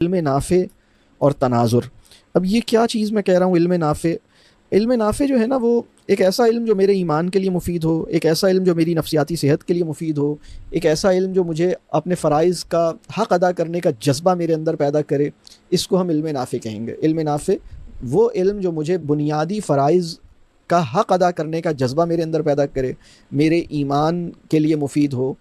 علم نافع اور تناظر. اب یہ کیا چیز میں کہہ رہا ہوں علم نافع؟ علم نافع جو ہے نا وہ ایک ایسا علم جو میرے ایمان کے لیے مفید ہو، ایک ایسا علم جو میری نفسیاتی صحت کے لیے مفید ہو، ایک ایسا علم جو مجھے اپنے فرائض کا حق ادا کرنے کا جذبہ میرے اندر پیدا کرے، اس کو ہم علم نافع کہیں گے. علم نافع وہ علم جو مجھے بنیادی فرائض کا حق ادا کرنے کا جذبہ میرے اندر پیدا کرے، میرے ایمان کے لیے مفید ہو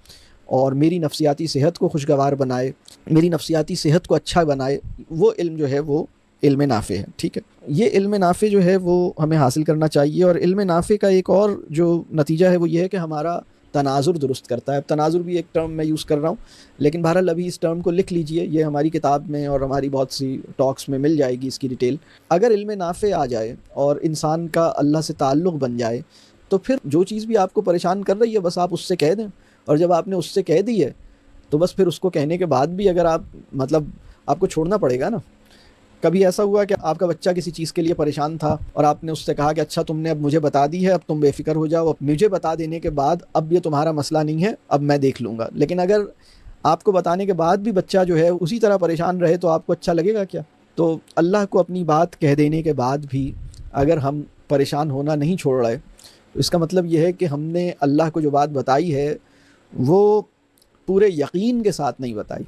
اور میری نفسیاتی صحت کو خوشگوار بنائے، میری نفسیاتی صحت کو اچھا بنائے، وہ علم جو ہے وہ علم نافع ہے. ٹھیک ہے، یہ علم نافع جو ہے وہ ہمیں حاصل کرنا چاہیے. اور علم نافع کا ایک اور جو نتیجہ ہے وہ یہ ہے کہ ہمارا تناظر درست کرتا ہے. اب تناظر بھی ایک ٹرم میں یوز کر رہا ہوں، لیکن بہرحال ابھی اس ٹرم کو لکھ لیجئے، یہ ہماری کتاب میں اور ہماری بہت سی ٹاکس میں مل جائے گی اس کی ڈیٹیل. اگر علم نافع آ جائے اور انسان کا اللہ سے تعلق بن جائے تو پھر جو چیز بھی آپ کو پریشان کر رہی ہے بس آپ اس سے کہہ دیں، اور جب آپ نے اس سے کہہ دی ہے تو بس پھر اس کو کہنے کے بعد بھی اگر آپ کو چھوڑنا پڑے گا نا. کبھی ایسا ہوا کہ آپ کا بچہ کسی چیز کے لیے پریشان تھا اور آپ نے اس سے کہا کہ اچھا تم نے اب مجھے بتا دی ہے، اب تم بے فکر ہو جاؤ، اب مجھے بتا دینے کے بعد اب یہ تمہارا مسئلہ نہیں ہے، اب میں دیکھ لوں گا. لیکن اگر آپ کو بتانے کے بعد بھی بچہ جو ہے اسی طرح پریشان رہے تو آپ کو اچھا لگے گا کیا؟ تو اللہ کو اپنی بات کہہ دینے کے بعد بھی اگر ہم پریشان ہونا نہیں چھوڑ رہے تو اس کا مطلب یہ ہے کہ ہم نے اللہ کو جو بات بتائی ہے وہ پورے یقین کے ساتھ نہیں بتائی.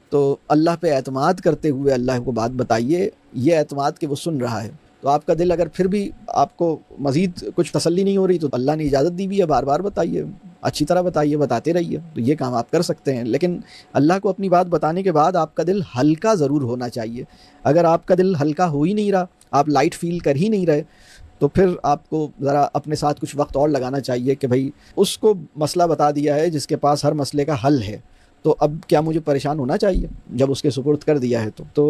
تو اللہ پہ اعتماد کرتے ہوئے اللہ کو بات بتائیے، یہ اعتماد کہ وہ سن رہا ہے. تو آپ کا دل اگر پھر بھی آپ کو مزید کچھ تسلی نہیں ہو رہی تو اللہ نے اجازت دی بھی ہے، بار بار بتائیے، اچھی طرح بتائیے، بتاتے رہیے. تو یہ کام آپ کر سکتے ہیں. لیکن اللہ کو اپنی بات بتانے کے بعد آپ کا دل ہلکا ضرور ہونا چاہیے. اگر آپ کا دل ہلکا ہو ہی نہیں رہا، آپ لائٹ فیل کر ہی نہیں رہے، تو پھر آپ کو ذرا اپنے ساتھ کچھ وقت اور لگانا چاہیے کہ بھائی اس کو مسئلہ بتا دیا ہے جس کے پاس ہر مسئلے کا حل ہے، تو اب کیا مجھے پریشان ہونا چاہیے جب اس کے سپرد کر دیا ہے تو